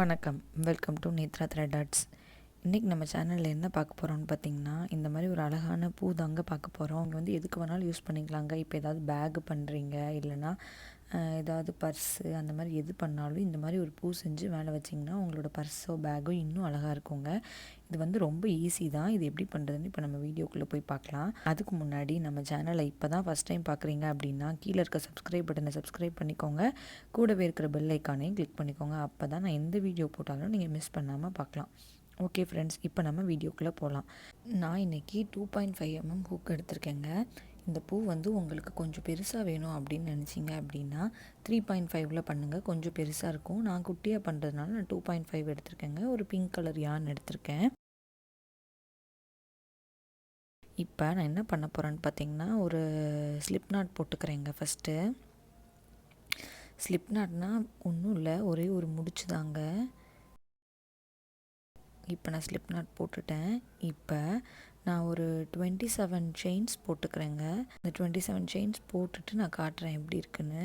வணக்கம், welcome to நethrathreadarts. இன்றைக்கி நம்ம சேனலில் என்ன பார்க்க போகிறோம்னு பார்த்திங்கன்னா, இந்த மாதிரி ஒரு அழகான பூ தாங்க பார்க்க போகிறோம். அவங்க வந்து எதுக்கு வேணாலும் யூஸ் பண்ணிக்கலாங்க. இப்போ ஏதாவது பேக் பண்ணுறீங்க, இல்லைனா ஏதாவது பர்ஸு அந்த மாதிரி எது பண்ணாலும் இந்த மாதிரி ஒரு பூ செஞ்சு மேலே வச்சிங்கன்னா உங்களோட பர்ஸோ பேக்கோ இன்னும் அழகாக இருக்குங்க. இது வந்து ரொம்ப ஈஸி தான். இது எப்படி பண்ணுறதுன்னு இப்போ நம்ம வீடியோக்குள்ளே போய் பார்க்கலாம். அதுக்கு முன்னாடி நம்ம சேனலை இப்போ தான் ஃபஸ்ட் டைம் பார்க்குறீங்க அப்படின்னா கீழே இருக்க சப்ஸ்கிரைப் பட்டனை சப்ஸ்கிரைப் பண்ணிக்கோங்க. கூடவே இருக்கிற பெல் ஐக்கானையும் கிளிக் பண்ணிக்கோங்க. அப்போ தான் நான் எந்த வீடியோ போட்டாலும் நீங்கள் மிஸ் பண்ணாமல் பார்க்கலாம். ஓகே ஃப்ரெண்ட்ஸ், இப்போ நம்ம வீடியோக்குள்ளே போகலாம். நான் இன்றைக்கி 2.5 mm ஹூக் எடுத்திருக்கேங்க. இந்த பூ வந்து உங்களுக்கு கொஞ்சம் பெருசாக வேணும் அப்படின்னு நினச்சிங்க அப்படின்னா 3.5 பண்ணுங்கள், கொஞ்சம் பெருசாக இருக்கும். நான் குட்டியாக பண்ணுறதுனால நான் 2.5 எடுத்திருக்கேங்க. ஒரு பிங்க் கலர் யான் எடுத்திருக்கேன். இப்போ நான் என்ன பண்ண போகிறேன்னு பார்த்தீங்கன்னா, ஒரு ஸ்லிப் நாட் போட்டுக்கிறேங்க. ஃபஸ்ட்டு ஸ்லிப் நாட்னால் ஒன்றும் இல்லை, ஒரே ஒரு முடிச்சு தாங்க. இப்போ நான் ஸ்லிப் நாட் போட்டுட்டேன். இப்போ நான் ஒரு 27 செயின்ஸ் போட்டுக்கிறேங்க. இந்த 27 செயின்ஸ் போட்டுட்டு நான் காட்டுறேன் எப்படி இருக்குன்னு.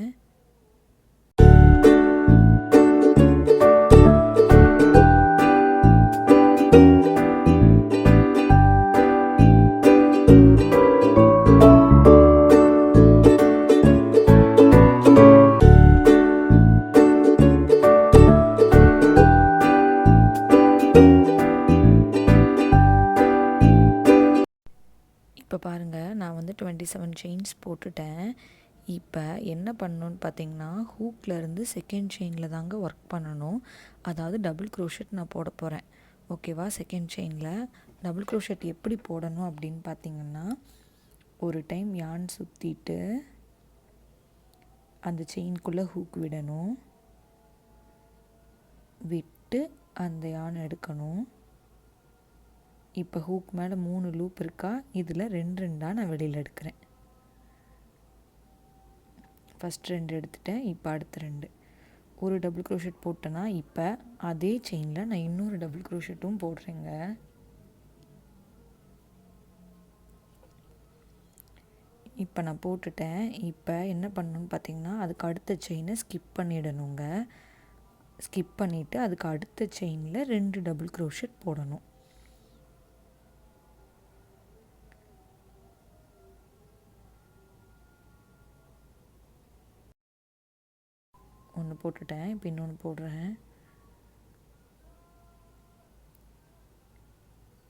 இப்போ பாருங்கள், நான் வந்து 27 செயின்ஸ் போட்டுட்டேன். இப்போ என்ன பண்ணணுன்னு பார்த்தீங்கன்னா, ஹூக்லேருந்து செகண்ட் செயினில் தாங்க ஒர்க் பண்ணணும். அதாவது டபுள் க்ரோஷெட் நான் போட போகிறேன். ஓகேவா? செகண்ட் செயினில் டபுள் க்ரோஷெட் எப்படி போடணும் அப்படின்னு பார்த்தீங்கன்னா, ஒரு டைம் யான் சுற்றிட்டு அந்த செயின்குள்ளே ஹூக் விடணும், விட்டு அந்த யான் எடுக்கணும். இப்போ ஹூக் மேலே 3 லூப் இருக்கா, இதில் 2 நான் வெளியில் எடுக்கிறேன். ஃபஸ்ட் 2 எடுத்துட்டேன். இப்போ அடுத்த 2 ஒரு டபுள் க்ரோஷெட் போட்டேன்னா இப்போ அதே செயினில் நான் இன்னொரு டபுள் க்ரோஷெட்டும் போடுறேங்க. இப்போ நான் போட்டுட்டேன். இப்போ என்ன பண்ணணுன்னு பார்த்தீங்கன்னா, அதுக்கு அடுத்த செயினை ஸ்கிப் பண்ணிடணுங்க. ஸ்கிப் பண்ணிவிட்டு அதுக்கு அடுத்த செயினில் 2 டபுள் க்ரோஷெட் போடணும். ஒன்று போட்டுட்டேன். இப்போ இன்னொன்று போடுறேன்.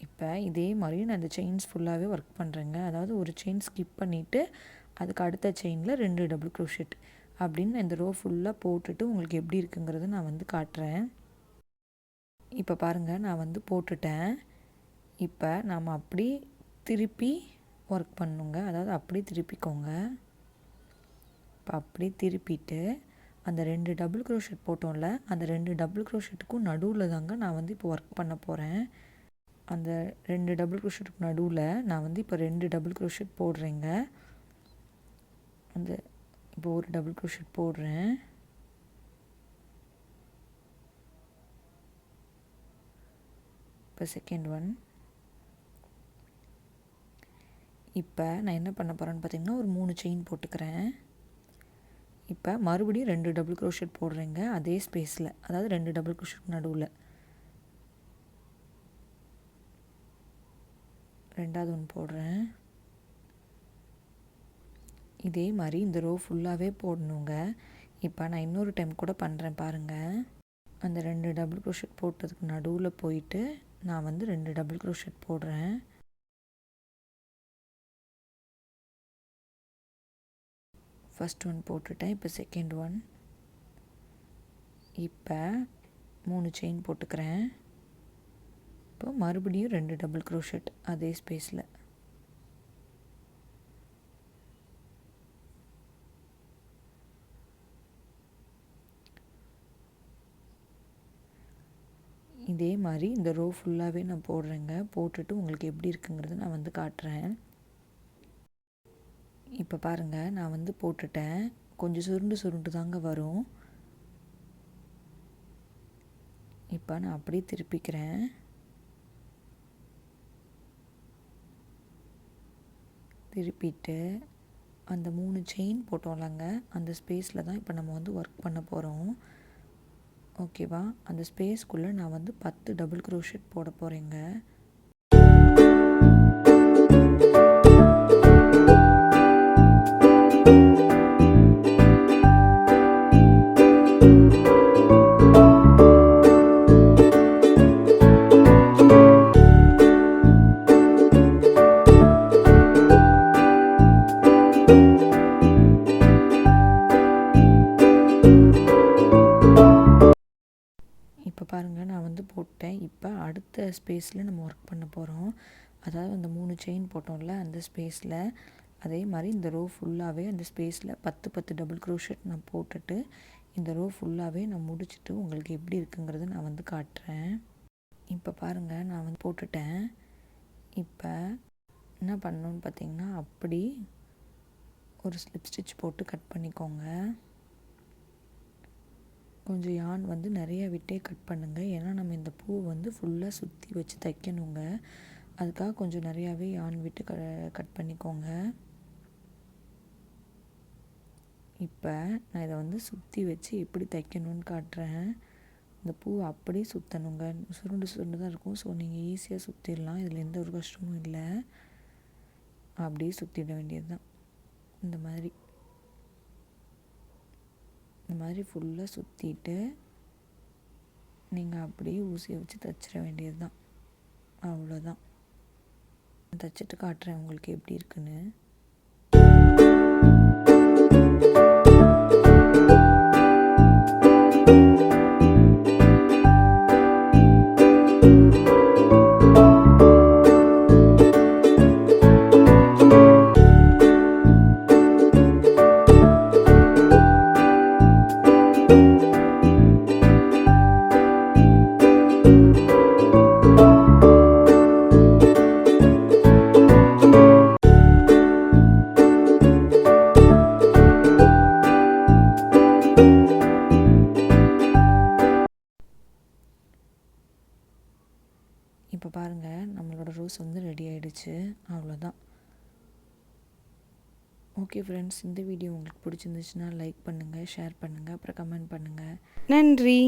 இப்போ இதே மாதிரி நான் இந்த செயின்ஸ் ஃபுல்லாகவே ஒர்க் பண்ணுறேங்க. அதாவது ஒரு செயின் ஸ்கிப் பண்ணிவிட்டு அதுக்கு அடுத்த செயினில் 2 டபுள் க்ரோஷெட் அப்படின்னு இந்த ரோ ஃபுல்லாக போட்டுட்டு உங்களுக்கு எப்படி இருக்குங்கிறத நான் வந்து காட்டுறேன். இப்போ பாருங்கள், நான் வந்து போட்டுட்டேன். இப்போ நாம் அப்படி திருப்பி ஒர்க் பண்ணுங்க. அதாவது அப்படி திருப்பிக்கோங்க. இப்போ அப்படி திருப்பிட்டு அந்த 2 டபுள் க்ரோஷெட் போட்டோம்ல, அந்த 2 டபுள் க்ரோஷெட்டுக்கும் நடுவில் தாங்க நான் வந்து இப்போ ஒர்க் பண்ண போகிறேன். அந்த 2 டபுள் க்ரோஷெட்டுக்கு நடுவில் நான் வந்து இப்போ 2 டபுள் க்ரோஷெட் போடுறேங்க. அந்த இப்போ ஒரு டபுள் க்ரோஷெட் போடுறேன். இப்போ செகண்ட் ஒன். இப்போ நான் என்ன பண்ண போகிறேன்னு பார்த்தீங்கன்னா, ஒரு 3 செயின் போட்டுக்கிறேன். இப்போ மறுபடியும் 2 டபுள் க்ரோஷெட் போடுறேங்க அதே ஸ்பேஸில், அதாவது 2 டபுள் க்ரோஷெட் நடுவில். ரெண்டாவது ஒன்று போடுறேன். இதே மாதிரி இந்த ரோ ஃபுல்லாகவே போடணுங்க. இப்போ நான் இன்னொரு டைம் கூட பண்ணுறேன் பாருங்கள். அந்த 2 டபுள் க்ரோஷெட் போட்டதுக்கு நடுவில் போயிட்டு நான் வந்து 2 டபுள் க்ரோஷெட் போடுறேன். ஃபஸ்ட் ஒன் போட்டுட்டேன். இப்போ செகண்ட் ஒன். இப்போ 3 செயின் போட்டுக்கிறேன். இப்போ மறுபடியும் 2 டபுள் க்ரோஷெட் அதே ஸ்பேஸில். இதே மாதிரி இந்த ரோ ஃபுல்லாகவே நான் போடுறேங்க. போட்டுட்டு உங்களுக்கு எப்படி இருக்குங்கிறத நான் வந்து காட்டுறேன். இப்போ பாருங்கள், நான் வந்து போட்டுட்டேன். கொஞ்சம் சுருண்டு தாங்க வரும். இப்போ நான் அப்படியே திருப்பிக்கிறேன். திருப்பிட்டு அந்த 3 செயின் போட்டோம்லங்க, அந்த ஸ்பேஸில் தான் இப்போ நம்ம வந்து ஒர்க் பண்ண போகிறோம். ஓகேவா? அந்த ஸ்பேஸ்க்குள்ளே நான் வந்து 10 டபுள் க்ரோஷெட் போட போகிறேங்க. இப்போ பாருங்கள், நான் வந்து போட்டேன். இப்போ அடுத்த ஸ்பேஸில் நம்ம ஒர்க் பண்ண போகிறோம். அதாவது அந்த 3 செயின் போட்டோம்ல, அந்த ஸ்பேஸில் அதே மாதிரி இந்த ரோ ஃபுல்லாகவே அந்த ஸ்பேஸில் 10 டபுள் க்ரோஷெட் நான் போட்டுட்டு இந்த ரோ ஃபுல்லாகவே நான் முடிச்சுட்டு உங்களுக்கு எப்படி இருக்குங்கிறத நான் வந்து காட்டுறேன். இப்போ பாருங்கள், நான் வந்து போட்டுட்டேன். இப்போ என்ன பண்ணணும்னு பார்த்தீங்கன்னா, அப்படி ஒரு ஸ்லிப் ஸ்டிச் போட்டு கட் பண்ணிக்கோங்க. கொஞ்சம் யான் வந்து நிறைய விட்டே கட் பண்ணுங்கள். ஏன்னா நம்ம இந்த பூ வந்து ஃபுல்லாக சுற்றி வச்சு தைக்கணுங்க. அதுக்காக கொஞ்சம் நிறையாவே யான் விட்டு கட் பண்ணிக்கோங்க. இப்போ நான் இதை வந்து சுற்றி வச்சு எப்படி தைக்கணும்னு காட்டுறேன். இந்த பூ அப்படியே சுற்றணுங்க. சுருண்டு சுருண்டு தான் இருக்கும். ஸோ நீங்கள் ஈஸியாக சுற்றிடலாம். இதில் எந்த ஒரு கஷ்டமும் இல்லை. அப்படியே சுற்றிட வேண்டியது தான். இந்த மாதிரி ஃபுல்லாக சுற்றிட்டு நீங்கள் அப்படியே ஊசியை வச்சு தைச்சிட வேண்டியது தான். அவ்வளோதான். தைச்சிட்டு காட்டுறேன் உங்களுக்கு எப்படி இருக்குன்னு. இப்போ பாருங்கள், நம்மளோட ரோஸ் வந்து ரெடி ஆகிடுச்சு. அவ்வளோதான். ஓகே ஃப்ரெண்ட்ஸ், இந்த வீடியோ உங்களுக்கு பிடிச்சிருந்துச்சுன்னா லைக் பண்ணுங்கள், ஷேர் பண்ணுங்கள், அப்புறம் கமெண்ட் பண்ணுங்கள். நன்றி.